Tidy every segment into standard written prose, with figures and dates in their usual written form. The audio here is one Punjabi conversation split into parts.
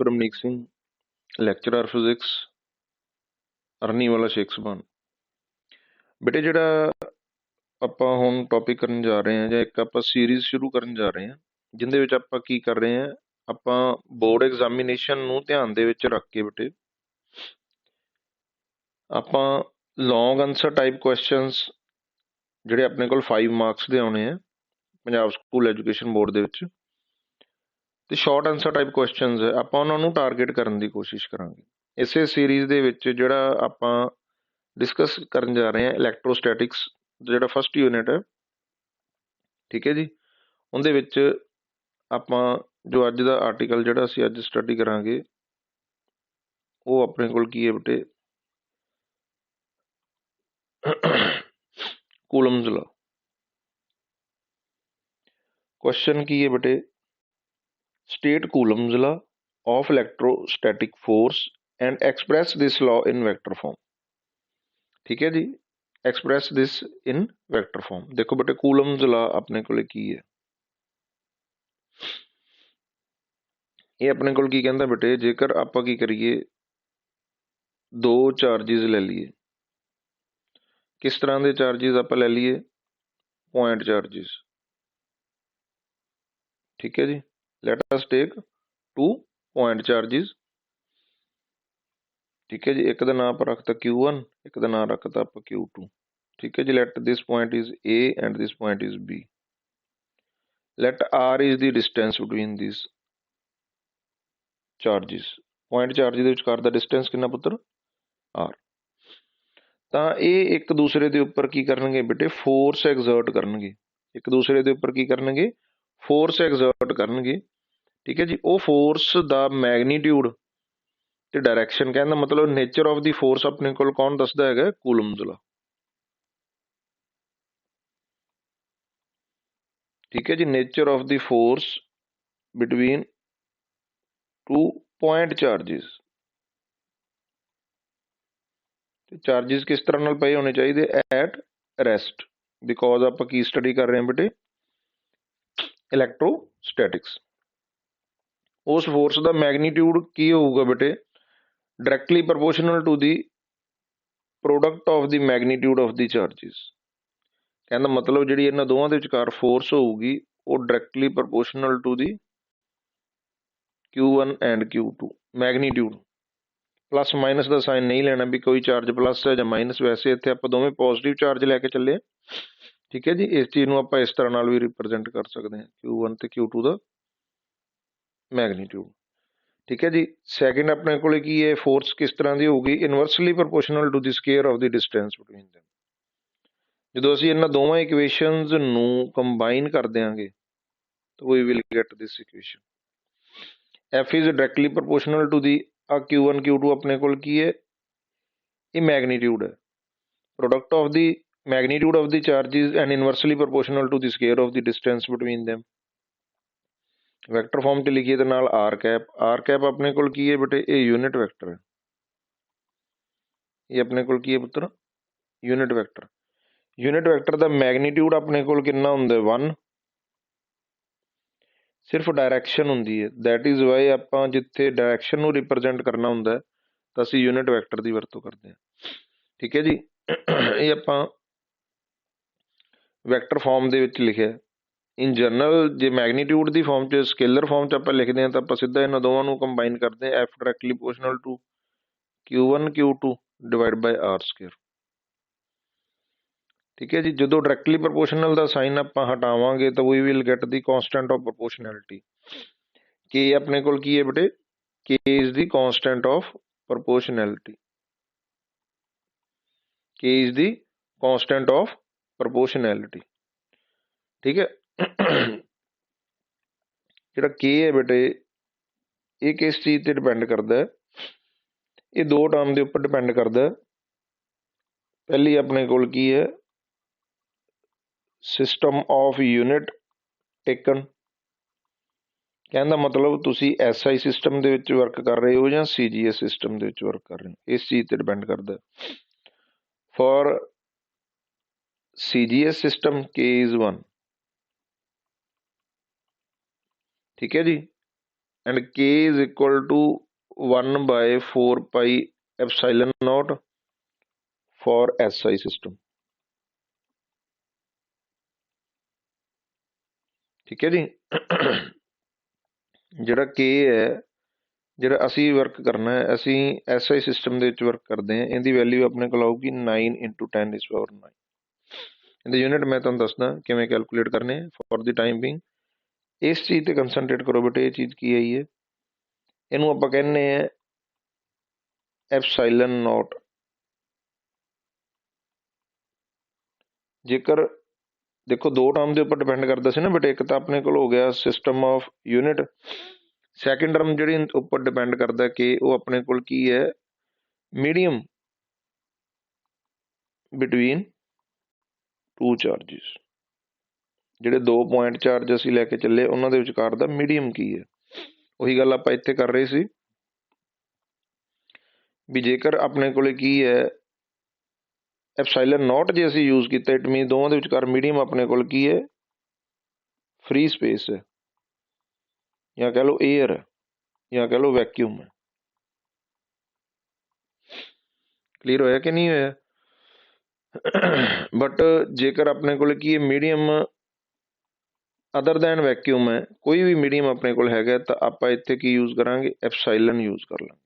ਰਮਨੀਕ ਸਿੰਘ, ਲੈਕਚਰਰ ਫਿਜ਼ਿਕਸ, ਅਰਨੀ ਵਾਲਾ ਸ਼ੇਖਸਬਾਨ। ਬੇਟੇ ਜਿਹੜਾ ਆਪਾਂ ਹੁਣ ਟੌਪਿਕ ਕਰਨ ਜਾ ਰਹੇ ਹਾਂ, ਜਾਂ ਇੱਕ ਆਪਾਂ ਸੀਰੀਜ਼ ਸ਼ੁਰੂ ਕਰਨ ਜਾ ਰਹੇ ਹਾਂ, ਜਿਹਦੇ ਵਿੱਚ ਆਪਾਂ ਕੀ ਕਰ ਰਹੇ ਹਾਂ, ਆਪਾਂ ਬੋਰਡ ਐਗਜ਼ਾਮੀਨੇਸ਼ਨ ਨੂੰ ਧਿਆਨ ਦੇ ਵਿੱਚ ਰੱਖ ਕੇ ਬੇਟੇ ਆਪਾਂ ਲੌਂਗ ਆਨਸਰ ਟਾਈਪ ਕੁਐਸਚਨਸ ਜਿਹੜੇ ਆਪਣੇ ਕੋਲ 5 ਮਾਰਕਸ ਦੇ ਆਉਣੇ ਆ ਪੰਜਾਬ ਸਕੂਲ ਐਜੂਕੇਸ਼ਨ ਬੋਰਡ ਦੇ ਵਿੱਚ, ਤੇ ਸ਼ਾਰਟ ਆਨਸਰ ਟਾਈਪ ਕੁਐਸਚਨਸ ਹੈ, ਆਪਾਂ ਉਹਨਾਂ ਨੂੰ ਟਾਰਗੇਟ ਕਰਨ ਦੀ ਕੋਸ਼ਿਸ਼ ਕਰਾਂਗੇ। ਇਸੇ ਸੀਰੀਜ਼ ਦੇ ਵਿੱਚ ਜਿਹੜਾ ਆਪਾਂ ਡਿਸਕਸ ਕਰਨ ਜਾ ਰਹੇ ਹਾਂ, ਇਲੈਕਟ੍ਰੋਸਟੈਟਿਕਸ ਜਿਹੜਾ ਫਸਟ ਯੂਨਿਟ ਹੈ, ਠੀਕ ਹੈ ਜੀ, ਉਹਦੇ ਵਿੱਚ ਆਪਾਂ ਜੋ ਅੱਜ ਦਾ ਆਰਟੀਕਲ ਜਿਹੜਾ ਅਸੀਂ ਅੱਜ ਸਟੱਡੀ ਕਰਾਂਗੇ ਉਹ ਆਪਣੇ ਕੋਲ ਕੀ ਹੈ ਬੇਟੇ, ਕੂਲਮਜ਼ ਲਾ। ਕੁਐਸਚਨ ਕੀ ਹੈ ਬੇਟੇ, ਸਟੇਟ ਕੂਲਮਜ਼ ਲਾ of electrostatic force and express this law in vector form। ठीक है जी, express this in vector form। देखो बेटे कूलम्स ला अपने कोले की है, ये अपने कोल की कहता बेटे, जेकर आपां की करिए दो चार्जिज ले लीए, किस तरह के चार्जिज आपां ले लीए, पॉइंट चार्जिज, ठीक है जी। Let us take 2 point charges, ठीक है जी। एक का नाम आप रखता Q1, एक का नाम रखता आप Q2, ठीक है जी। Let this point is A and this point is B। Let R is the distance between this charges. Point charge ਦੇ ਵਿਚਕਾਰ ਦਾ डिस्टेंस ਕਿੰਨਾ ਪੁੱਤਰ, R। ਤਾਂ ਇਹ ਇੱਕ ਦੂਸਰੇ ਦੇ ਉੱਪਰ ਕੀ ਕਰਨਗੇ ਬੇਟੇ, ਫੋਰਸ ਐਗਜ਼ਰਟ ਕਰਨਗੇ, ਇੱਕ ਦੂਸਰੇ ਦੇ ਉੱਪਰ ਕੀ ਕਰਨਗੇ, ਫੋਰਸ ਐਗਜ਼ਰਟ ਕਰਨਗੇ, ਠੀਕ ਹੈ ਜੀ। ਉਹ ਫੋਰਸ ਦਾ ਮੈਗਨੀਟਿਊਡ ਤੇ ਡਾਇਰੈਕਸ਼ਨ, ਕਹਿਣ ਦਾ ਮਤਲਬ ਨੇਚਰ ਆਫ ਦੀ ਫੋਰਸ ਆਪਣੇ ਕੋਲ ਕੌਣ ਦੱਸਦਾ ਹੈਗਾ, ਕੂਲਮਜ਼ ਲਾ, ਠੀਕ ਹੈ ਜੀ। Nature of the force between 2 point charges, ਤੇ ਚਾਰਜਿਸ ਕਿਸ ਤਰ੍ਹਾਂ ਨਾਲ ਪਏ ਹੋਣੇ ਚਾਹੀਦੇ, ਐਟ ਰੈਸਟ, ਬਿਕੋਜ਼ ਆਪਾਂ ਕੀ ਸਟੱਡੀ ਕਰ ਰਹੇ ਹਾਂ ਬੇਟੇ, ਇਲੈਕਟ੍ਰੋਸਟੈਟਿਕਸ। ਉਸ ਫੋਰਸ ਦਾ ਮੈਗਨੀਟਿਊਡ ਕੀ ਹੋਊਗਾ ਬੇਟੇ, directly proportional to the product of the magnitude of the charges. ਕਹਿੰਦਾ ਮਤਲਬ ਜਿਹੜੀ ਇਹਨਾਂ ਦੋਵਾਂ ਦੇ ਵਿਚਕਾਰ ਫੋਰਸ ਹੋਊਗੀ ਉਹ directly proportional to the Q1 and Q2 magnitude. Plus minus the sign ਨਹੀਂ ਲੈਣਾ ਵੀ ਕੋਈ ਚਾਰਜ ਪਲੱਸ ਹੈ ਜਾਂ ਮਾਈਨਸ, ਵੈਸੇ ਇੱਥੇ ਆਪਾਂ ਦੋਵੇਂ ਪੋਜ਼ਿਟਿਵ ਚਾਰਜ ਲੈ ਕੇ ਚੱਲੇ, ਠੀਕ ਹੈ ਜੀ। ਇਸ ਚੀਜ਼ ਨੂੰ ਆਪਾਂ ਇਸ ਤਰ੍ਹਾਂ ਨਾਲ ਵੀ ਰਿਪਰੈਜ਼ੈਂਟ ਕਰ ਸਕਦੇ ਹਾਂ, Q1 ਤੇ Q2 ਦਾ ਮੈਗਨੀਟਿਊਡ, ਠੀਕ ਹੈ ਜੀ। ਸੈਕਿੰਡ ਆਪਣੇ ਕੋਲੇ ਕੀ ਹੈ, ਫੋਰਸ ਕਿਸ ਤਰ੍ਹਾਂ ਦੀ ਹੋਊਗੀ, inversely proportional to the square of the distance between them. ਜਦੋਂ ਅਸੀਂ ਇਹਨਾਂ ਦੋਵਾਂ ਇਕੁਏਸ਼ਨਸ ਨੂੰ ਕੰਬਾਈਨ ਕਰ ਦਿਆਂਗੇ ਤਾਂ we will get this equation. F is directly proportional to the Q1 Q2 ਆਪਣੇ ਕੋਲ ਕੀ ਹੈ, ਇਹ ਮੈਗਨੀਟਿਊਡ ਹੈ, product of the magnitude of the charges and inversely proportional to the square of the distance between them. Vector form 'ਚ ਲਿਖੀਏ ਦੇ ਨਾਲ ਆਰ ਕੈਪ ਆਪਣੇ ਕੋਲ ਕੀ ਹੈ ਬੇਟੇ, ਇਹ ਯੂਨਿਟ ਵੈਕਟਰ ਹੈ, ਇਹ ਆਪਣੇ ਕੋਲ ਕੀ ਹੈ ਪੁੱਤਰ, ਯੂਨਿਟ ਵੈਕਟਰ। ਯੂਨਿਟ ਵੈਕਟਰ ਦਾ ਮੈਗਨੀਟਿਊਡ ਆਪਣੇ ਕੋਲ ਕਿੰਨਾ ਹੁੰਦਾ, 1, ਸਿਰਫ ਡਾਇਰੈਕਸ਼ਨ ਹੁੰਦੀ ਹੈ। ਦੈਟ ਇਜ਼ ਵਾਈ ਆਪਾਂ ਜਿੱਥੇ ਡਾਇਰੈਕਸ਼ਨ ਨੂੰ ਰਿਪਰੈਜ਼ੈਂਟ ਕਰਨਾ ਹੁੰਦਾ ਤਾਂ ਅਸੀਂ ਯੂਨਿਟ ਵੈਕਟਰ ਦੀ ਵਰਤੋਂ ਕਰਦੇ ਹਾਂ, ਠੀਕ ਹੈ ਜੀ। ਇਹ ਆਪਾਂ ਵੈਕਟਰ ਫਾਰਮ ਦੇ ਵਿੱਚ ਲਿਖਿਆ। ਇਨ ਜਨਰਲ ਜੇ ਮੈਗਨੀਟਿਊਡ ਦੀ ਫਾਰਮ 'ਚ, ਸਕੇਲਰ ਫਾਰਮ 'ਚ ਆਪਾਂ ਲਿਖਦੇ ਹਾਂ ਤਾਂ ਆਪਾਂ ਸਿੱਧਾ ਇਹਨਾਂ ਦੋਵਾਂ ਨੂੰ ਕੰਬਾਈਨ ਕਰਦੇ ਹਾਂ, F directly proportional to Q1 Q2 divide by R square, ਠੀਕ ਹੈ ਜੀ। ਜਦੋਂ ਡਾਇਰੈਕਟਲੀ ਪ੍ਰਪੋਰਸ਼ਨਲ ਦਾ ਸਾਈਨ ਆਪਾਂ ਹਟਾਵਾਂਗੇ ਤਾਂ we will get the constant of proportionality. K ਆਪਣੇ ਕੋਲ ਕੀ ਹੈ ਬੇਟੇ, K is the constant of proportionality, K is the constant of proportionality, ਠੀਕ ਹੈ। ਜਿਹੜਾ K ਹੈ ਬੇਟੇ, ਇਹ ਕਿਸ ਚੀਜ਼ ਤੇ ਡਿਪੈਂਡ ਕਰਦਾ, ਇਹ ਦੋ ਟਰਮ ਦੇ ਉੱਪਰ ਡਿਪੈਂਡ ਕਰਦਾ। ਪਹਿਲੀ ਆਪਣੇ ਕੋਲ ਕੀ ਹੈ, ਸਿਸਟਮ ਆਫ ਯੂਨਿਟ ਟੇਕਨ, ਕਹਿਣ ਦਾ ਮਤਲਬ ਤੁਸੀਂ SI ਸਿਸਟਮ ਦੇ ਵਿੱਚ ਵਰਕ ਕਰ ਰਹੇ ਹੋ ਜਾਂ CGS ਸਿਸਟਮ ਦੇ ਵਿੱਚ ਵਰਕ ਕਰ ਰਹੇ ਹੋ, ਇਸ ਚੀਜ਼ ਤੇ ਡਿਪੈਂਡ ਕਰਦਾ। For CGS system K is 1, ਠੀਕ ਹੈ ਜੀ। and k is equal to 1 by 4 pi epsilon naught for SI system। ठीक है जी। ਜਿਹੜਾ k ਹੈ, ਜਿਹੜਾ ਅਸੀਂ ਵਰਕ ਕਰਨਾ ਹੈ, ਅਸੀਂ SI ਸਿਸਟਮ ਦੇ ਵਿੱਚ ਵਰਕ ਕਰਦੇ ਹਾਂ, ਇਹਦੀ ਵੈਲਿਊ ਆਪਣੇ ਕੋਲ ਆਊਗੀ 9 × 10⁹। ਇਹਦੇ ਯੂਨਿਟ ਮੈਂ ਤੁਹਾਨੂੰ ਦੱਸਦਾ ਕਿਵੇਂ ਕੈਲਕੂਲੇਟ ਕਰਨੇ ਆ। ਫॉर ਦੀ ਟਾਈਮ ਬਿੰਗ ਇਸ ਚੀਜ਼ ਤੇ ਕੰਸਨਟਰੇਟ ਕਰੋ ਬੇਟੇ। ਇਹ ਚੀਜ਼ ਕੀ ਆਈ ਹੈ, ਇਹਨੂੰ ਆਪਾਂ ਕਹਿੰਦੇ ਆ ਐਪਸਾਈਲਨ ਨੋਟ। ਜੇਕਰ ਦੇਖੋ ਦੋ ਟਰਮ ਦੇ ਉੱਪਰ ਡਿਪੈਂਡ ਕਰਦਾ ਸੀ ਨਾ ਬੇਟੇ, ਇੱਕ ਤਾਂ ਆਪਣੇ ਕੋਲ ਹੋ ਗਿਆ system of unit, second term ਜਿਹੜੀ ਉੱਪਰ ਡਿਪੈਂਡ ਕਰਦਾ ਕਿ ਉਹ ਆਪਣੇ ਕੋਲ ਕੀ ਹੈ, ਮੀਡੀਅਮ ਬਿਟਵੀਨ ਟੂ ਚਾਰਜਿਸ। ਜਿਹੜੇ 2 ਪੁਆਇੰਟ ਚਾਰਜ ਅਸੀਂ ਲੈ ਕੇ ਚੱਲੇ ਉਹਨਾਂ ਦੇ ਵਿਚਕਾਰ ਦਾ ਮੀਡੀਅਮ ਕੀ ਹੈ। ਉਹੀ ਗੱਲ ਆਪਾਂ ਇੱਥੇ ਕਰ ਰਹੇ ਸੀ ਵੀ ਜੇਕਰ ਆਪਣੇ ਕੋਲੇ ਕੀ ਹੈ ਐਪਸਾਈਲਨ ਨੋਟ ਜੇ ਅਸੀਂ ਯੂਜ਼ ਕੀਤਾ, ਇਟ ਮੀਨ ਦੋਵਾਂ ਦੇ ਵਿਚਕਾਰ ਮੀਡੀਅਮ ਆਪਣੇ ਕੋਲ ਕੀ ਹੈ, ਫ੍ਰੀ ਸਪੇਸ ਹੈ, ਜਾਂ ਕਹਿ ਲਓ ਏਅਰ ਹੈ, ਜਾਂ ਕਹਿ ਲਓ ਵੈਕਿਊਮ ਹੈ। ਕਲੀਅਰ ਹੋਇਆ ਕਿ ਨਹੀਂ ਹੋਇਆ? ਬਟ ਜੇਕਰ ਆਪਣੇ ਕੋਲ ਕੀ ਹੈ ਮੀਡੀਅਮ ਅਦਰ ਦੈਨ ਵੈਕਿਊਮ ਹੈ, ਕੋਈ ਵੀ ਮੀਡੀਅਮ ਆਪਣੇ ਕੋਲ ਹੈਗਾ, ਤਾਂ ਆਪਾਂ ਇੱਥੇ ਕੀ ਯੂਜ਼ ਕਰਾਂਗੇ, ਐਪਸਾਈਲਨ ਯੂਜ਼ ਕਰ ਲਾਂਗੇ।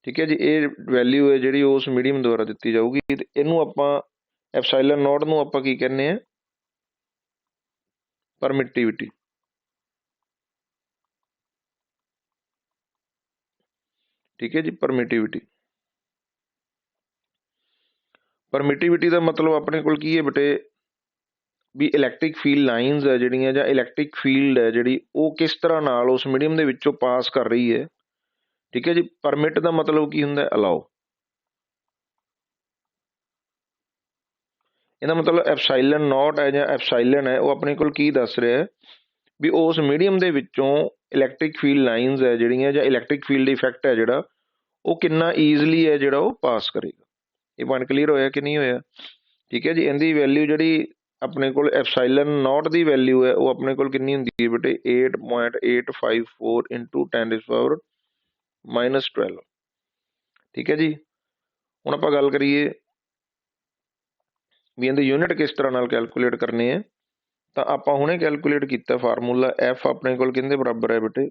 ਠੀਕ ਹੈ ਜੀ। ਇਹ ਵੈਲਿਊ ਹੈ ਜਿਹੜੀ ਉਸ ਮੀਡੀਅਮ ਦੁਆਰਾ ਦਿੱਤੀ ਜਾਊਗੀ, ਤੇ ਇਹਨੂੰ ਆਪਾਂ ਐਪਸਾਈਲਨ ਨੋਟ ਨੂੰ ਆਪਾਂ ਕੀ ਕਹਿੰਦੇ ਆ, ਪਰਮਿਟਿਵਿਟੀ। ਠੀਕ ਹੈ ਜੀ, ਪਰਮਿਟਿਵਿਟੀ। ਪਰਮਿਟਿਵਿਟੀ ਦਾ ਮਤਲਬ ਆਪਣੇ ਕੋਲ ਕੀ ਹੈ ਬੇਟੇ, ਵੀ ਇਲੈਕਟ੍ਰਿਕ ਫੀਲਡ ਲਾਈਨਸ ਹੈ ਜਿਹੜੀਆਂ, ਜਾਂ ਇਲੈਕਟ੍ਰਿਕ ਫੀਲਡ ਹੈ ਜਿਹੜੀ, ਉਹ ਕਿਸ ਤਰ੍ਹਾਂ ਨਾਲ ਉਸ ਮੀਡੀਅਮ ਦੇ ਵਿੱਚੋਂ ਪਾਸ ਕਰ ਰਹੀ ਹੈ। ਠੀਕ ਹੈ ਜੀ। ਪਰਮਿਟ ਦਾ ਮਤਲਬ ਕੀ ਹੁੰਦਾ, ਅਲਾਓ। ਇਹਦਾ ਮਤਲਬ ਐਪਸਾਈਲਨ ਨੋਟ ਹੈ ਜਾਂ ਐਪਸਾਈਲਨ ਹੈ, ਉਹ ਆਪਣੇ ਕੋਲ ਕੀ ਦੱਸ ਰਿਹਾ ਹੈ ਵੀ ਉਸ ਮੀਡੀਅਮ ਦੇ ਵਿੱਚੋਂ ਇਲੈਕਟ੍ਰਿਕ ਫੀਲਡ ਲਾਈਨਸ ਹੈ ਜਿਹੜੀਆਂ, ਜਾਂ ਇਲੈਕਟ੍ਰਿਕ ਫੀਲਡ ਇਫੈਕਟ ਹੈ ਜਿਹੜਾ, ਉਹ ਕਿੰਨਾ ਈਜ਼ਲੀ ਹੈ ਜਿਹੜਾ ਉਹ ਪਾਸ ਕਰੇਗਾ। ਇਹ ਪੁਆਇੰਟ ਕਲੀਅਰ ਹੋਇਆ ਕਿ ਨਹੀਂ ਹੋਇਆ? ਠੀਕ ਹੈ ਜੀ। ਇਹਦੀ ਵੈਲਿਊ ਜਿਹੜੀ ਆਪਣੇ ਕੋਲ ਐਪਸਾਈਲਨ ਨੋਟ ਦੀ ਵੈਲਿਊ ਹੈ, ਉਹ ਆਪਣੇ ਕੋਲ ਕਿੰਨੀ ਹੁੰਦੀ ਹੈ ਬੇਟੇ, 8.854 × 10⁻⁻12। ਠੀਕ ਹੈ ਜੀ। ਹੁਣ ਆਪਾਂ ਗੱਲ ਕਰੀਏ ਵੀ ਇਹਦੇ ਯੂਨਿਟ ਕਿਸ ਤਰ੍ਹਾਂ ਨਾਲ ਕੈਲਕੂਲੇਟ ਕਰਨੇ ਆ, ਤਾਂ ਆਪਾਂ ਹੁਣੇ ਕੈਲਕੂਲੇਟ ਕੀਤਾ ਫਾਰਮੂਲਾ। ਐਫ ਆਪਣੇ ਕੋਲ ਕਿਹਦੇ ਬਰਾਬਰ ਹੈ ਬੇਟੇ,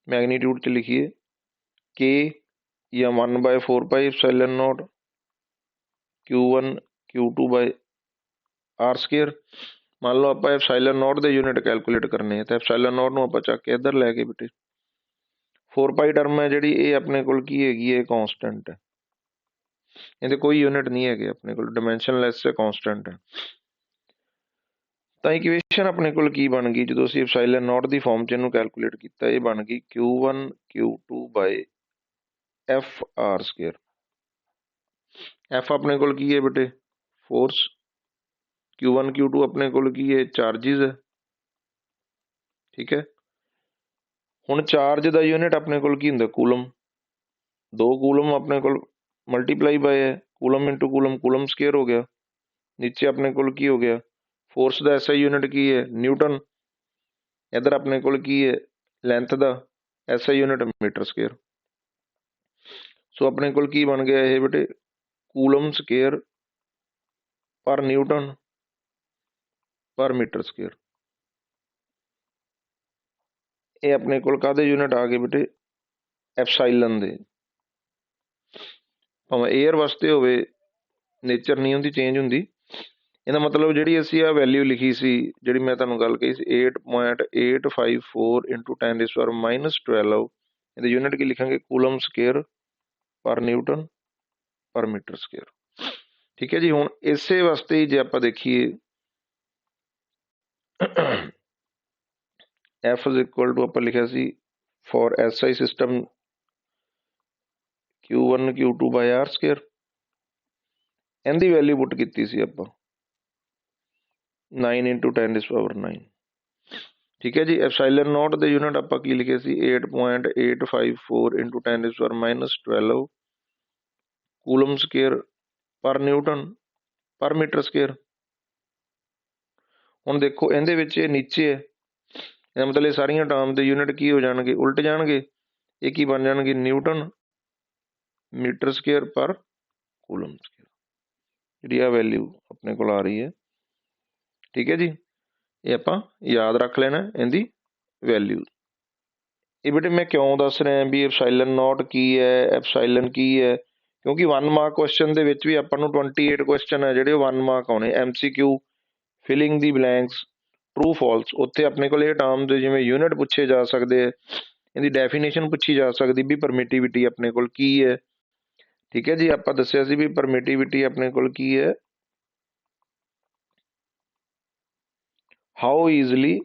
ਮੈਗਨੀਟਿਊਡ 'ਚ ਲਿਖੀਏ ਕੇ ਜਾਂ 1 by 4 pi epsilon naught Q1 Q2 by R²। ਮੰਨ ਲਓ ਆਪਾਂ ਐਪਸਾਈਲਨ ਨੋਟ ਦੇ ਯੂਨਿਟ ਕੈਲਕੂਲੇਟ ਕਰਨੇ ਆ, ਤਾਂ ਐਪਸਾਈਲਨ ਨੋਟ ਨੂੰ ਆਪਾਂ ਚੱਕ ਕੇ ਇੱਧਰ ਲੈ ਕੇ ਬੇਟੇ 4 pi ਟਰਮ ਹੈ ਜਿਹੜੀ, ਇਹ ਆਪਣੇ ਕੋਲ ਕੀ ਹੈਗੀ ਹੈ, ਕੌਂਸਟੈਂਟ ਹੈ। ਇਹਦੇ ਕੋਈ ਯੂਨਿਟ ਨਹੀਂ ਹੈਗੇ ਆਪਣੇ ਕੋਲ, ਡਾਇਮੈਂਸ਼ਨਲੈਸ ਹੈ, ਕੌਂਸਟੈਂਟ ਹੈ। ਤਾਂ ਇਕੁਏਸ਼ਨ ਆਪਣੇ ਕੋਲ ਕੀ ਬਣ ਗਈ ਜਦੋਂ ਅਸੀਂ ਐਪਸਾਈਲਨ ਨੋਟ ਦੀ ਫਾਰਮ 'ਚ ਇਹਨੂੰ ਕੈਲਕੂਲੇਟ ਕੀਤਾ, ਇਹ ਬਣ ਗਈ Q1 Q2 by FR²। F ਆਪਣੇ ਕੋਲ ਕੀ ਹੈ ਬੇਟੇ, ਫੋਰਸ। Q1 Q2 ਆਪਣੇ ਕੋਲ ਕੀ ਹੈ, ਚਾਰਜਿਸ ਹੈ। ਠੀਕ ਹੈ। ਹੁਣ ਚਾਰਜ ਦਾ ਯੂਨਿਟ ਆਪਣੇ ਕੋਲ ਕੀ ਹੁੰਦਾ, ਕੂਲਮ। 2 ਕੂਲਮ ਆਪਣੇ ਕੋਲ ਮਲਟੀਪਲਾਈ ਬਾਏ ਹੈ, coulomb into coulomb, coulomb square ਹੋ ਗਿਆ। ਨੀਚੇ ਆਪਣੇ ਕੋਲ ਕੀ ਹੋ ਗਿਆ, ਫੋਰਸ ਦਾ SI ਯੂਨਿਟ ਕੀ ਹੈ, ਨਿਊਟਨ। ਇੱਧਰ ਆਪਣੇ ਕੋਲ ਕੀ ਹੈ, ਲੈਂਥ ਦਾ SI ਯੂਨਿਟ ਮੀਟਰ ਸਕੇਅਰ। ਸੋ ਆਪਣੇ ਕੋਲ ਕੀ ਬਣ ਗਿਆ ਇਹ ਬੇਟੇ, ਕੂਲਮ ਸਕੇਅਰ ਪਰ ਨਿਊਟਨ ਪਰ ਮੀਟਰ ਸਕੇਅਰ। ਇਹ ਆਪਣੇ ਕੋਲ ਕਾਹਦੇ ਯੂਨਿਟ ਆ ਗਏ ਬੇਟੇ, ਐਪਸਾਈਲਨ ਦੇ। ਭਾਵੇਂ ਏਅਰ ਵਾਸਤੇ ਹੋਵੇ, ਨੇਚਰ ਨਹੀਂ ਹੁੰਦੀ, ਚੇਂਜ ਹੁੰਦੀ। ਇਹਦਾ ਮਤਲਬ ਜਿਹੜੀ ਅਸੀਂ ਆਹ ਵੈਲਿਊ ਲਿਖੀ ਸੀ, ਜਿਹੜੀ ਮੈਂ ਤੁਹਾਨੂੰ ਗੱਲ ਕਹੀ ਸੀ 8.854 × 10⁻⁻12, ਇਹਦੇ ਯੂਨਿਟ ਕੀ ਲਿਖਾਂਗੇ, ਕੂਲਮ ਸਕੇਅਰ ਪਰ ਨਿਊਟਨ ਪਰ ਮੀਟਰ ਸਕੇਅਰ। ਠੀਕ ਹੈ ਜੀ। ਹੁਣ ਇਸੇ ਵਾਸਤੇ ਜੇ ਆਪਾਂ ਦੇਖੀਏ F is equal to ਆਪਾਂ ਲਿਖਿਆ ਸੀ for SI system Q1 Q2 by R²। ਇਹਦੀ ਵੈਲਿਊ ਪੁੱਟ ਕੀਤੀ ਸੀ ਆਪਾਂ 9 × 10⁻⁹। ਠੀਕ ਹੈ ਜੀ। ਐਪਸਾਈਲਨ ਨੋਟ ਦੇ ਯੂਨਿਟ ਆਪਾਂ ਕੀ ਲਿਖੇ ਸੀ, 8.854 × 10⁻⁻12 ਕੂਲਮ ਸਕੇਅਰ ਪਰ ਨਿਊਟਨ ਪਰ ਮੀਟਰ ਸਕੇਅਰ। ਹੁਣ ਦੇਖੋ ਇਹਦੇ ਵਿੱਚ ਇਹ ਨੀਚੇ ਹੈ, ਇਹਦਾ ਮਤਲਬ ਇਹ ਸਾਰੀਆਂ ਟਰਮ ਦੇ ਯੂਨਿਟ ਕੀ ਹੋ ਜਾਣਗੇ, ਉਲਟ ਜਾਣਗੇ। ਇਹ ਕੀ ਬਣ ਜਾਣਗੇ, ਨਿਊਟਨ ਮੀਟਰ ਸਕੁਏਅਰ ਪਰ ਕੂਲਮ ਸਕੁਏਅਰ, ਜਿਹੜੀ ਆ ਵੈਲਿਊ ਆਪਣੇ ਕੋਲ ਆ ਰਹੀ ਹੈ। ਠੀਕ ਹੈ ਜੀ, ਇਹ ਆਪਾਂ ਯਾਦ ਰੱਖ ਲੈਣਾ ਇਹਦੀ ਵੈਲਿਊ। ਇਹ ਬੇਟੇ ਮੈਂ ਕਿਉਂ ਦੱਸ ਰਿਹਾ ਵੀ ਐਪਸਾਈਲਨ ਨੋਟ ਕੀ ਹੈ, ਐਪਸਾਈਲਨ ਕੀ ਹੈ, ਕਿਉਂਕਿ 1 ਮਾਰਕ ਕੁਐਸਚਨ ਦੇ ਵਿੱਚ ਵੀ ਆਪਾਂ ਨੂੰ 28 ਕੁਐਸਚਨ ਹੈ ਜਿਹੜੇ 1 ਮਾਰਕ ਆਉਣੇ। MCQ ਫਿਲਿੰਗ ਦੀ ਬਲੈਂਕਸ, ਟਰੂ ਫਾਲਸ, ਉੱਥੇ ਆਪਣੇ ਕੋਲ ਇਹ ਟਰਮ ਦੇ ਜਿਵੇਂ ਯੂਨਿਟ ਪੁੱਛੇ ਜਾ ਸਕਦੇ ਹੈ, ਇਹਦੀ ਡੈਫੀਨੇਸ਼ਨ ਪੁੱਛੀ ਜਾ ਸਕਦੀ ਵੀ ਪਰਮਿਟਿਵਿਟੀ ਆਪਣੇ ਕੋਲ ਕੀ ਹੈ। ਠੀਕ ਹੈ ਜੀ, ਆਪਾਂ ਦੱਸਿਆ ਸੀ ਵੀ ਪਰਮਿਟਿਵਿਟੀ ਆਪਣੇ ਕੋਲ ਕੀ ਹੈ, how easily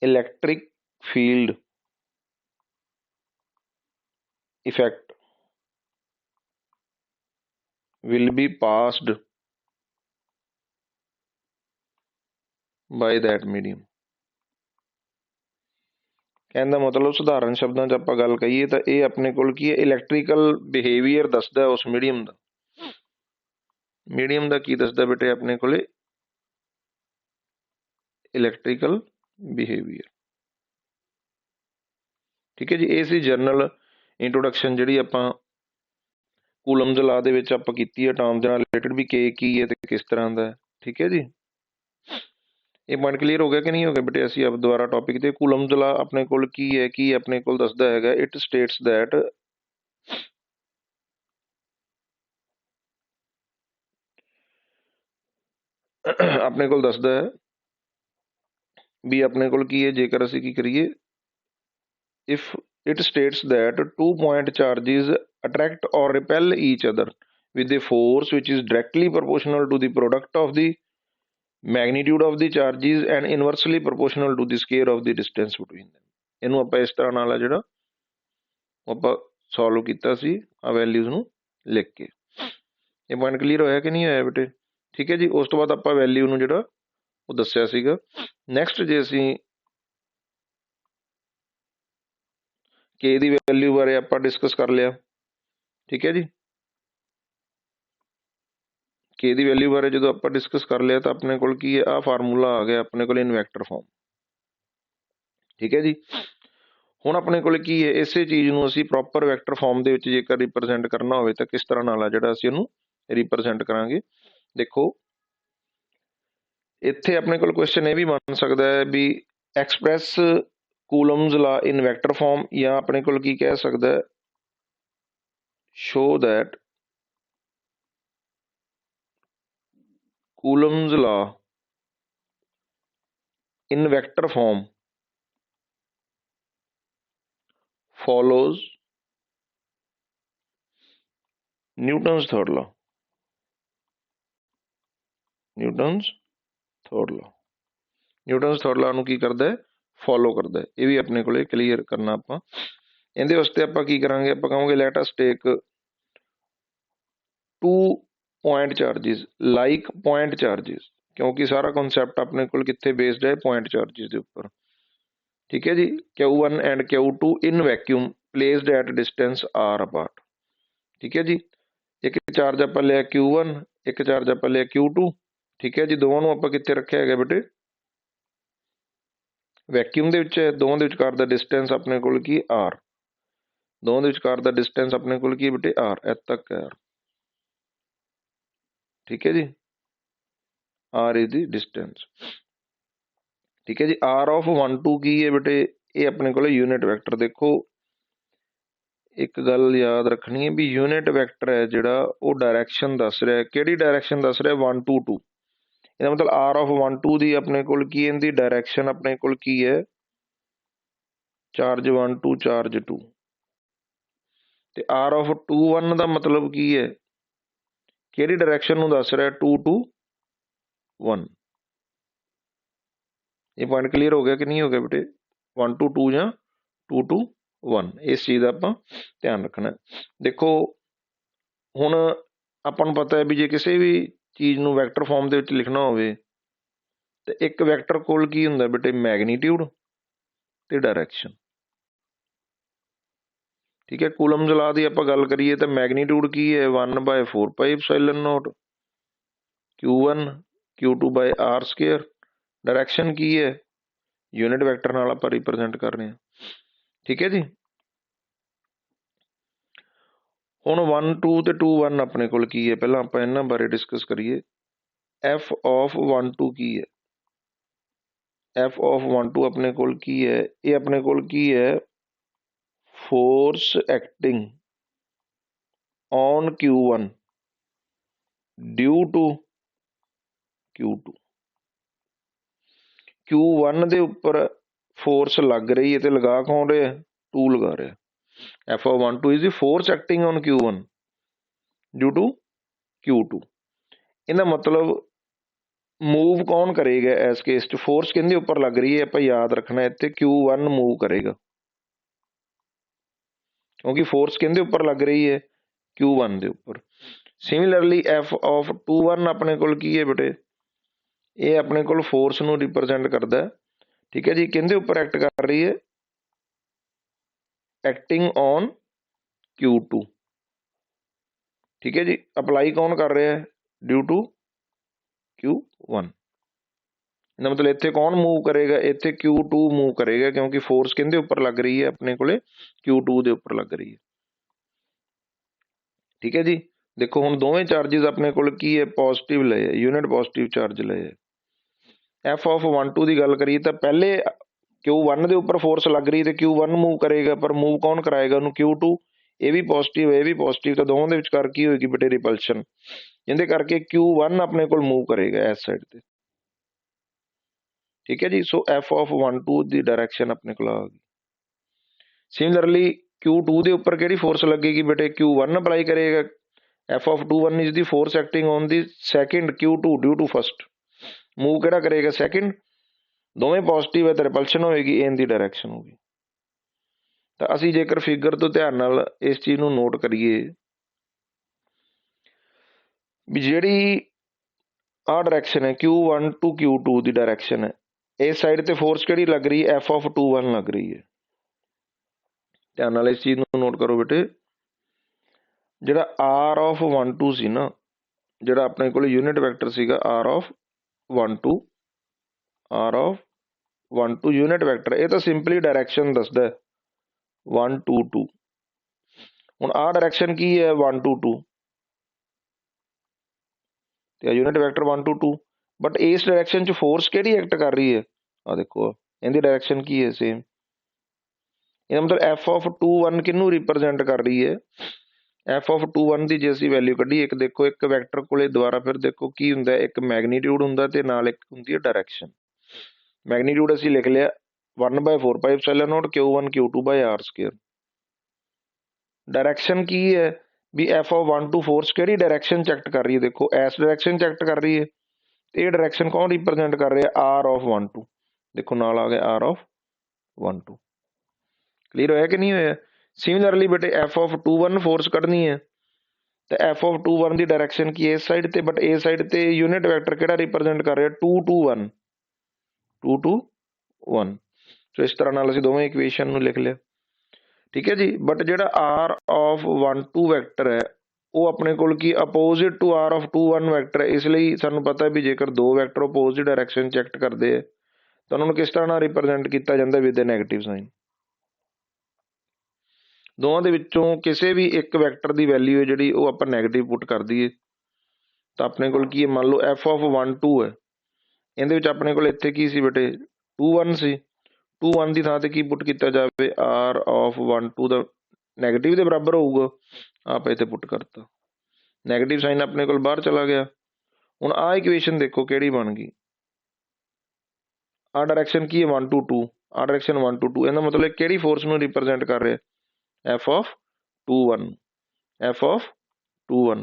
electric field effect will be passed by that medium। ਕਹਿਣ ਦਾ ਮਤਲਬ ਸਧਾਰਨ ਸ਼ਬਦਾਂ 'ਚ ਆਪਾਂ ਗੱਲ ਕਹੀਏ ਤਾਂ ਇਹ ਆਪਣੇ ਕੋਲ ਕੀ ਹੈ, ਇਲੈਕਟ੍ਰੀਕਲ ਬਿਹੇਵੀਅਰ ਦੱਸਦਾ ਉਸ ਮੀਡੀਅਮ ਦਾ। ਮੀਡੀਅਮ ਦਾ ਕੀ ਦੱਸਦਾ ਬੇਟੇ ਆਪਣੇ ਕੋਲੇ, ਇਲੈਕਟ੍ਰੀਕਲ ਬਿਹੇਵੀਅਰ। ਠੀਕ ਹੈ ਜੀ, ਇਹ ਸੀ ਜਨਰਲ ਇੰਟਰੋਡਕਸ਼ਨ ਜਿਹੜੀ ਆਪਾਂ ਕੂਲਮਜ਼ ਲਾ ਦੇ ਵਿੱਚ ਆਪਾਂ ਕੀਤੀ ਹੈ ਟਰਮ ਦੇ ਨਾਲ ਰਿਲੇਟਡ ਵੀ ਕੀ ਹੈ ਤੇ ਕਿਸ ਤਰ੍ਹਾਂ ਦਾ ਹੈ। ਠੀਕ ਹੈ ਜੀ, ਇਹ ਪੁਆਇੰਟ ਕਲੀਅਰ ਹੋ ਗਿਆ ਕਿ ਨਹੀਂ ਹੋ ਗਿਆ ਬੇਟੇ। ਅਸੀਂ ਆਪ ਦੁਬਾਰਾ ਟੌਪਿਕ ਤੇ, ਕੂਲਮਜ਼ ਲਾ ਆਪਣੇ ਕੋਲ ਕੀ ਹੈ, ਕੀ ਆਪਣੇ ਕੋਲ ਦੱਸਦਾ ਹੈਗਾ, ਇਟ ਸਟੇਟਸ ਦੈਟ ਆਪਣੇ ਕੋਲ ਦੱਸਦਾ ਹੈ ਵੀ ਆਪਣੇ ਕੋਲ ਕੀ ਹੈ, ਜੇਕਰ ਅਸੀਂ ਕੀ ਕਰੀਏ, if it states that 2 point charges attract or repel each other with a force which is directly proportional to the product of the magnitude of the charges and inversely proportional to the square of the distance between them। ਇਹਨੂੰ ਆਪਾਂ ਇਸ ਤਰ੍ਹਾਂ ਨਾਲ ਆ ਜਿਹੜਾ ਆਪਾਂ ਸੋਲਵ ਕੀਤਾ ਸੀ ਆ ਵੈਲਿਊਜ਼ ਨੂੰ ਲਿਖ ਕੇ। ਇਹ ਪੁਆਇੰਟ ਕਲੀਅਰ ਹੋਇਆ ਕਿ ਨਹੀਂ ਹੋਇਆ ਬੇਟੇ। ਠੀਕ ਹੈ ਜੀ, ਉਸ ਤੋਂ ਬਾਅਦ ਆਪਾਂ ਵੈਲਿਊ ਨੂੰ ਜਿਹੜਾ ਉਹ ਦੱਸਿਆ ਸੀਗਾ। ਨੈਕਸਟ ਜੇ ਅਸੀਂ ਕੇ ਦੀ ਵੈਲਿਊ ਬਾਰੇ ਆਪਾਂ ਡਿਸਕਸ ਕਰ ਲਿਆ। ਠੀਕ ਹੈ ਜੀ, ਕੇ ਦੀ ਵੈਲਿਊ ਬਾਰੇ ਜਦੋਂ ਆਪਾਂ ਡਿਸਕਸ ਕਰ ਲਿਆ ਤਾਂ ਆਪਣੇ ਕੋਲ ਕੀ ਹੈ, ਆਹ ਫਾਰਮੂਲਾ ਆ ਗਿਆ ਆਪਣੇ ਕੋਲ ਇਨ ਵੈਕਟਰ ਫਾਰਮ। ਠੀਕ ਹੈ ਜੀ, ਹੁਣ ਆਪਣੇ ਕੋਲ ਕੀ ਹੈ, ਇਸੇ ਚੀਜ਼ ਨੂੰ ਅਸੀਂ ਪ੍ਰੋਪਰ ਵੈਕਟਰ ਫਾਰਮ ਦੇ ਵਿੱਚ ਜੇਕਰ ਰਿਪਰਜੈਂਟ ਕਰਨਾ ਹੋਵੇ ਤਾਂ ਕਿਸ ਤਰ੍ਹਾਂ ਨਾਲ ਆ ਜਿਹੜਾ ਅਸੀਂ ਉਹਨੂੰ ਰਿਪਰਜੈਂਟ ਕਰਾਂਗੇ। ਦੇਖੋ ਇੱਥੇ ਆਪਣੇ ਕੋਲ ਕੁਐਸਚਨ ਇਹ ਵੀ ਬਣ ਸਕਦਾ ਹੈ ਵੀ express ਕੂਲਮਜ਼ law in vector farm, ਜਾਂ ਆਪਣੇ ਕੋਲ ਕੀ ਕਹਿ ਸਕਦਾ ਹੈ, show that Coulomb's law in vector form follows Newton's third law। Newton's third law, Newton's third law ਨੂੰ ਕੀ ਕਰਦਾ ਹੈ, ਫੋਲੋ ਕਰਦਾ ਹੈ। ਇਹ ਵੀ ਆਪਣੇ ਕੋਲੇ ਕਲੀਅਰ ਕਰਨਾ ਆਪਾਂ। ਇਹਦੇ ਵਾਸਤੇ ਆਪਾਂ ਕੀ ਕਰਾਂਗੇ, ਆਪਾਂ ਕਹਾਂਗੇ ਲੈਟ ਅਸ ਟੇਕ 2 point charges like point charges, ਕਿਉਂਕਿ ਸਾਰਾ ਕਨਸੈਪਟ ਆਪਣੇ ਕੋਲ ਕਿੱਥੇ ਬੇਸਡ ਹੈ, ਪੁਆਇੰਟ ਚਾਰਜਿਸ ਦੇ ਉੱਪਰ। ਠੀਕ ਹੈ ਜੀ, Q1 and Q2 in vacuum placed at distance r apart। ਠੀਕ ਹੈ ਜੀ, ਇੱਕ ਚਾਰਜ ਆਪਾਂ ਲਿਆ Q1, ਇੱਕ ਚਾਰਜ ਆਪਾਂ ਲਿਆ Q2। ਠੀਕ ਹੈ ਜੀ, ਦੋਵਾਂ ਨੂੰ ਆਪਾਂ ਕਿੱਥੇ ਰੱਖਿਆ ਹੈਗਾ ਬੇਟੇ, ਵੈਕਿਊਮ ਦੇ ਵਿੱਚ ਹੈ। ਦੋਵਾਂ ਦੇ ਵਿਚਕਾਰ ਦਾ ਡਿਸਟੈਂਸ ਆਪਣੇ ਕੋਲ ਕੀ r, ਦੋਵਾਂ ਦੇ ਵਿਚਕਾਰ ਦਾ ਡਿਸਟੈਂਸ ਆਪਣੇ ਕੋਲ ਕੀ ਬੇਟੇ r, ਇੱਥੇ ਤੱਕ ਹੈ r। ਠੀਕ ਹੈ ਜੀ, r is the distance। ਠੀਕ ਹੈ ਜੀ, r of 1 2 ਕੀ ਹੈ ਬੇਟੇ, ਇਹ ਆਪਣੇ ਕੋਲ ਯੂਨਿਟ ਵੈਕਟਰ। ਦੇਖੋ ਇੱਕ ਗੱਲ ਯਾਦ ਰੱਖਣੀ ਹੈ ਵੀ ਯੂਨਿਟ ਵੈਕਟਰ ਹੈ ਜਿਹੜਾ ਉਹ ਡਾਇਰੈਕਸ਼ਨ ਦੱਸ ਰਿਹਾ। ਕਿਹੜੀ ਡਾਇਰੈਕਸ਼ਨ ਦੱਸ ਰਿਹਾ, 1 2 2। ਇਹਦਾ ਮਤਲਬ r of 1 2 ਦੀ ਆਪਣੇ ਕੋਲ ਕੀ, ਇਹਦੀ ਡਾਇਰੈਕਸ਼ਨ ਆਪਣੇ ਕੋਲ ਕੀ ਹੈ, ਚਾਰਜ 1 2 ਚਾਰਜ 2। ਤੇ r of 2 1 ਦਾ ਮਤਲਬ ਕੀ ਹੈ, ਕਿਹੜੀ ਡਾਇਰੈਕਸ਼ਨ ਨੂੰ ਦੱਸ ਰਿਹਾ, 2 2 1। ਇਹ ਪੁਆਇੰਟ ਕਲੀਅਰ ਹੋ ਗਿਆ ਕਿ ਨਹੀਂ ਹੋ ਗਿਆ ਬੇਟੇ, 1 2 2 ਜਾਂ 2 2 1, ਇਸ ਚੀਜ਼ ਦਾ ਆਪਾਂ ਧਿਆਨ ਰੱਖਣਾ। ਦੇਖੋ ਹੁਣ ਆਪਾਂ ਨੂੰ ਪਤਾ ਹੈ ਵੀ ਜੇ ਕਿਸੇ ਵੀ ਚੀਜ਼ ਨੂੰ ਵੈਕਟਰ ਫਾਰਮ ਦੇ ਵਿੱਚ ਲਿਖਣਾ ਹੋਵੇ ਤੇ ਇੱਕ ਵੈਕਟਰ ਕੋਲ ਕੀ ਹੁੰਦਾ ਬੇਟੇ, ਮੈਗਨੀਟਿਊਡ ਤੇ ਡਾਇਰੈਕਸ਼ਨ। ਠੀਕ ਹੈ, ਕੂਲਮਜ਼ ਲਾ ਦੀ ਆਪਾਂ ਗੱਲ ਕਰੀਏ ਤਾਂ ਮੈਗਨੀਟਿਊਡ ਕੀ ਹੈ, 1/4 pi epsilon naught Q1 Q2 by r square. Direction की है यूनिट वैक्टर नाल आपां रिप्रजेंट कर रहे हैं। ठीक है जी। हुण 1 2 ते 2 1 अपने कोल की है, पहलां आपां इन्हां बारे डिस्कस करिए। एफ ऑफ 1 2 की है, एफ ऑफ 1 2 अपने कोल की है, ये अपने कोल की है force acting on Q1 due to Q2। Q1 ਦੇ ਉੱਪਰ फोर्स लग रही है तो लगा कौन रहा है, 2 लगा रहा है। F of 1 2 is the force acting on Q1 due to Q2। ਇਹਦਾ मतलब मूव कौन करेगा इस केस च, फोर्स किहदे उपर लग रही है, आप याद रखना इत्थे Q1 मूव करेगा, क्योंकि फोर्स किहदे उपर लग रही है, Q1 दे उपर। सिमिलरली एफ ऑफ 2 1 अपने कोल की है बेटे, ये अपने कोल फोर्स नूं रिप्रजेंट करता है। ठीक है जी, किहदे उपर एक्ट कर रही है, एक्टिंग ऑन Q2। ठीक है जी, अप्लाई कौन कर रहा है, ड्यू टू Q1। ਇਹਦਾ मतलब ਇੱਥੇ कौन मूव करेगा, ਇੱਥੇ Q2 मूव करेगा, क्योंकि फोर्स किहदे उपर लग रही है, अपने कोले Q2 ਦੇ उपर लग रही है। ठीक है जी, देखो हुण दोवें चार्जिस अपने कोल की है, पॉजिटिव लए, यूनिट पॉजिटिव चार्ज लए। एफ ऑफ 1 2 की गल करिए तो पहले Q1 ਦੇ उपर फोर्स लग रही है तो Q1 मूव करेगा, पर मूव कौन कराएगा ਉਹਨੂੰ, Q2। ਇਹ ਵੀ ਪੋਜ਼ਿਟਿਵ ਇਹ ਵੀ ਪੋਜ਼ਿਟਿਵ, ਤਾਂ ਦੋਵਾਂ ਦੇ ਵਿਚਕਾਰ ਕੀ ਹੋਏਗੀ ਬੇਟੇ, ਰਿਪਲਸ਼ਨ, ਜਿਹਦੇ ਕਰਕੇ Q1 ਆਪਣੇ ਕੋਲ मूव करेगा इस साइड ਤੇ। ठीक है जी, सो एफ ऑफ 1 2 की डायरैक्शन अपने को आ गई। सिमिलरली Q2 के उपर किहड़ी फोर्स लगेगी बेटे, Q1 अप्लाई करेगा। F of 2 1 is the force acting on the second Q2 due to first. Move किहड़ा करेगा, सैकेंड। दोवें पॉजिटिव है तो रिपल्शन होएगी, इन दी डायरैक्शन होगी। तो असी जेकर फिगर तो ध्यान नाल इस चीज़ नूं नोट करिए भी जिहड़ी आ डायरैक्शन है Q1 टू Q2 की डायरैक्शन है, इस साइड ते फोर्स किहड़ी लग रही है, एफ ऑफ 2 1 लग रही है। ध्यान नाल इस चीज़ नूं नोट करो बेटे, जिहड़ा आर ऑफ 1 2 सी ना, जिहड़ा अपने कोल यूनिट वैक्टर सीगा R of 1 2, R of 1 2 unit vector, ये तो सिंपली डायरैक्शन दसदा 1 2 2। हुण आ डायरैक्शन की है 1 2 2, यूनिट वैक्टर 1 2 2, बट इस डायरैक्शन च फोर्स किहड़ी एक्ट कर रही है, आ देखो इहदी डायरैक्शन की है सेम। ਇਹਦਾ मतलब एफ ऑफ 2 1 किनू रिप्रजेंट कर रही है, एफ ऑफ 2 1 की जे असीं वैल्यू कढी, एक देखो एक वैक्टर कोले दुबारा फिर देखो की हुंदा, एक मैगनीट्यूड हुंदा ते नाल एक हुंदी है डायरैक्शन। मैगनीट्यूड असीं लिख लिया 1/4 pi epsilon naught Q1 Q2 by R square. Direction की है भी एफ ऑफ 1 2 फोर्स किहड़ी डायरैक्शन च एक्ट कर रही है, देखो इस डायरैक्शन च एक्ट कर रही है, ये डायरैक्शन कौन रिप्रजेंट कर रहा है, आर ऑफ 1 2। देखो नाल आ गया आर ऑफ 1 2। क्लीयर होया कि नहीं होया। सिमिलरली बेटे एफ ऑफ 2 1 फोर्स कढनी है तो एफ ऑफ 2 1 की डायरैक्शन की इस साइड ते, बट इस साइड ते यूनिट वैक्टर किहड़ा रिप्रजेंट कर रहा है, 2 2 1 2 2 1। सो इस तरह नाल असीं दोवें इक्वेशन नूं लिख लिया। ठीक है जी, बट जिहड़ा आर ऑफ 1 2 वैक्टर है वो अपने कोल की opposite to R of 2 1 vector है, इसलिए सानूं पता है भी जेकर दो वैक्टर अपोजिट डायरैक्शन च एक्ट करते हैं तो उन्होंने किस तरह रिप्रजेंट किया जाता है, विद द नैगेटिव साइन। दोवां दे विचों किसी भी एक वैक्टर की वैल्यू है जिहड़ी वो आपां नैगेटिव पुट कर दईए तो अपने कोल की है, मान लो एफ ऑफ 1 2 है, इहदे विच अपने कोल इत्थे की सी बेटे 2 1 सी, 2 1 की थां ते की पुट किया जाए, आर ऑफ 1 2 दा नैगेटिव के बराबर होऊगा, आप इत्थे पुट करता, नैगेटिव साइन अपने कोल बाहर चला गया। हुण आ इक्वेशन देखो किहड़ी बन गई, आ डायरैक्शन की है 1 2 2, आ डायरैक्शन 1 2 2, इहदा मतलब किहड़ी फोर्स नूं रिप्रजेंट कर रहा है, एफ ऑफ 2 1, एफ ऑफ 2 1।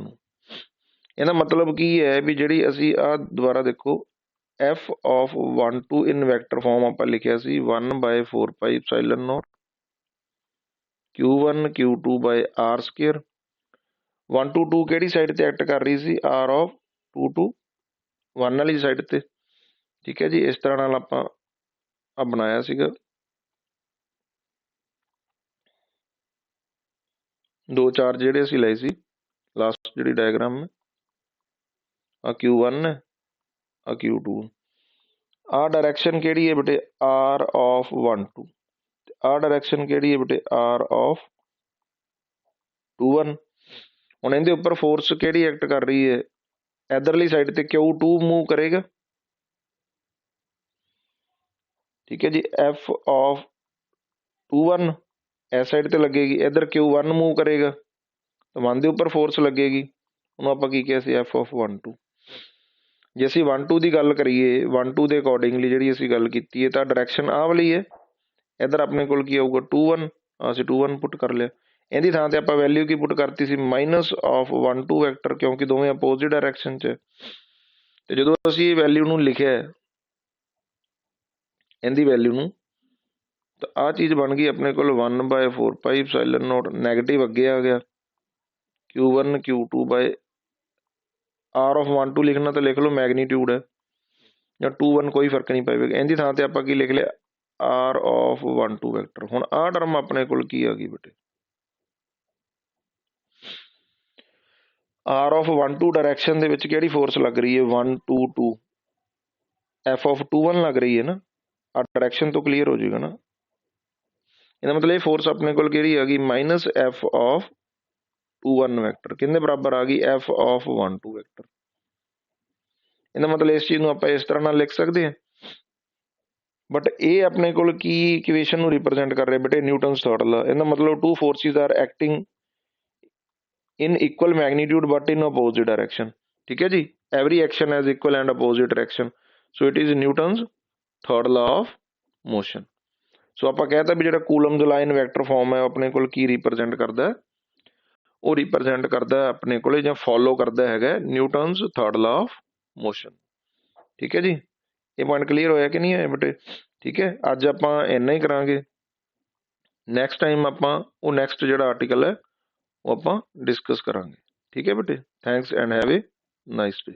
ਇਹਦਾ मतलब की है भी ਜਿਹੜੀ ਅਸੀਂ आ ਦੁਬਾਰਾ देखो F of 1 2 in vector form ਆਪਾਂ ਲਿਖਿਆ ਸੀ 1/4 pi epsilon naught Q1 Q2 by R square. 1 2 2 ਕਿਹੜੀ ਸਾਈਡ ਤੇ ਐਕਟ ਕਰ ਰਹੀ ਸੀ, आर ऑफ 2 2 1 ਵਾਲੀ ਸਾਈਡ ਤੇ। ठीक है जी, इस तरह ਨਾਲ ਆਪਾਂ ਆ ਬਣਾਇਆ ਸੀਗਾ, दो चार्ज ਜਿਹੜੇ ਅਸੀਂ ਲਏ ਸੀ लास्ट ਜਿਹੜੀ डायग्राम में, आ Q1 है आ Q2। ਆ ਡਾਇਰੈਕਸ਼ਨ ਕਿਹੜੀ ਹੈ ਬੇਟੇ, ਆਰ ਆਫ 1 2, ਆ ਡਾਇਰੈਕਸ਼ਨ ਕਿਹੜੀ ਹੈ ਬੇਟੇ, ਆਰ ਆਫ 2 1। ਹੁਣ ਇਹਦੇ ਉੱਪਰ ਫੋਰਸ ਕਿਹੜੀ ਐਕਟ ਕਰ ਰਹੀ ਹੈ, ਇਧਰਲੀ ਸਾਈਡ ਤੇ Q2 ਮੂਵ ਕਰੇਗਾ, ਠੀਕ ਹੈ ਜੀ। F ਆਫ 2 1 ਇਸ ਸਾਈਡ ਤੇ ਲੱਗੇਗੀ, ਇਧਰ Q1 ਮੂਵ ਕਰੇਗਾ ਤਾਂ 1 ਦੇ ਉੱਪਰ ਫੋਰਸ ਲੱਗੇਗੀ। ਉਹਨੂੰ ਆਪਾਂ ਕੀ ਕਿਹਾ ਸੀ, F ਆਫ 1 2। ਜੇ ਅਸੀਂ 1 2 ਦੀ ਗੱਲ ਕਰੀਏ, 1 2 ਦੇ ਅਕੋਰਡਿੰਗਲੀ ਜਿਹੜੀ ਅਸੀਂ ਗੱਲ ਕੀਤੀ ਹੈ ਤਾਂ ਡਾਇਰੈਕਸ਼ਨ ਆਹ ਵਾਲੀ ਹੈ। ਇੱਧਰ ਆਪਣੇ ਕੋਲ ਕੀ ਆਊਗਾ 2 1, ਅਸੀਂ 2 1 ਪੁੱਟ ਕਰ ਲਿਆ। ਇਹਦੀ ਥਾਂ ਤੇ ਆਪਾਂ ਵੈਲਿਊ ਕੀ ਪੁੱਟ ਕਰਤੀ ਸੀ, ਮਾਈਨਸ ਆਫ 1 2 ਵੈਕਟਰ, ਕਿਉਂਕਿ ਦੋਵੇਂ ਅਪੋਜ਼ਿਟ ਡਾਇਰੈਕਸ਼ਨ 'ਚ। ਤੇ ਜਦੋਂ ਅਸੀਂ ਇਹ ਵੈਲਿਊ ਨੂੰ ਲਿਖਿਆ, ਇਹਦੀ ਵੈਲਿਊ ਨੂੰ, ਤਾਂ ਆਹ ਚੀਜ਼ ਬਣ ਗਈ ਆਪਣੇ ਕੋਲ 1/4 ਪਾਈ ਐਪਸਾਈਲਨ ਨੋਟ, ਨੈਗੇਟਿਵ ਅੱਗੇ ਆ ਗਿਆ, Q1 Q2 bye R of 1 2 ਲਿਖਣਾ ਤਾਂ ਲਿਖ ਲਓ, ਮੈਗਨੀਟਿਊਡ ਹੈ, ਜਾਂ 2 1 ਕੋਈ ਫਰਕ ਨਹੀਂ ਪਵੇਗਾ। ਇਹਦੀ ਥਾਂ ਤੇ ਆਪਾਂ ਕੀ ਲਿਖ ਲਿਆ, ਆਰ ਆਫ 1 2 ਵੈਕਟਰ। ਹੁਣ ਆਹ ਟਰਮ ਆਪਣੇ ਕੋਲ ਕੀ ਆ ਗਈ ਬੇਟੇ, ਆਰ ਆਫ 1 2 ਡਾਇਰੈਕਸ਼ਨ ਦੇ ਵਿੱਚ ਕਿਹੜੀ ਫੋਰਸ ਲੱਗ ਰਹੀ ਹੈ, 1 2 2, ਐਫ ਆਫ 2 1 ਲੱਗ ਰਹੀ ਹੈ ਨਾ। ਆ ਡਾਇਰੈਕਸ਼ਨ ਤੋਂ ਕਲੀਅਰ ਹੋ ਜਾਏਗਾ ਨਾ। ਇਹਦਾ ਮਤਲਬ ਇਹ ਫੋਰਸ ਆਪਣੇ ਕੋਲ ਕਿਹੜੀ ਆ ਗਈ, ਮਾਈਨਸ ਐਫ ਆਫ 2 1 ਵੈਕਟਰ, ਕਿੰਨੇ ਬਰਾਬਰ ਆ ਗਈ, ਐਫ ਆਫ 1 2 ਵੈਕਟਰ। ਇਹਦਾ ਮਤਲਬ ਇਸ ਚੀਜ਼ ਨੂੰ ਆਪਾਂ ਇਸ ਤਰ੍ਹਾਂ ਨਾਲ ਲਿਖ ਸਕਦੇ ਹਾਂ। ਬਟ ਇਹ ਆਪਣੇ ਕੋਲ ਕੀ ਇਕੁਏਸ਼ਨ ਨੂੰ ਰਿਪਰੈਜ਼ੈਂਟ ਕਰ ਰਿਹਾ ਬੇਟੇ, ਨਿਊਟਨਸ ਥਰਡ ਲਾ। ਇਹਦਾ ਮਤਲਬ two forces are acting in equal magnitude but in opposite direction, ठीक है जी। every action has equal and opposite direction, so it is Newton's third law of motion। ਸੋ ਆਪਾਂ ਕਹਿਤਾ ਵੀ ਜਿਹੜਾ ਕੂਲਮਜ਼ ਲਾਈਨ ਵੈਕਟਰ ਫਾਰਮ ਹੈ ਆਪਣੇ ਕੋਲ ਕੀ ਰਿਪਰੈਜ਼ੈਂਟ ਕਰਦਾ ਹੈ, ਉਹ ਰਿਪਰੈਜ਼ੈਂਟ ਕਰਦਾ ਆਪਣੇ ਕੋਲੇ ਜਾਂ ਫੋਲੋ ਕਰਦਾ ਹੈਗਾ Newton's third law of motion. ਠੀਕ ਹੈ ਜੀ, ਇਹ ਪੁਆਇੰਟ ਕਲੀਅਰ ਹੋਇਆ ਕਿ ਨਹੀਂ ਹੋਇਆ ਬੇਟੇ। ਠੀਕ ਹੈ, ਅੱਜ ਆਪਾਂ ਇੰਨਾ ਹੀ ਕਰਾਂਗੇ। ਨੈਕਸਟ ਟਾਈਮ ਆਪਾਂ ਉਹ ਨੈਕਸਟ ਜਿਹੜਾ ਆਰਟੀਕਲ ਹੈ ਉਹ ਆਪਾਂ ਡਿਸਕਸ ਕਰਾਂਗੇ। ਠੀਕ ਹੈ ਬੇਟੇ, thanks and have A nice day.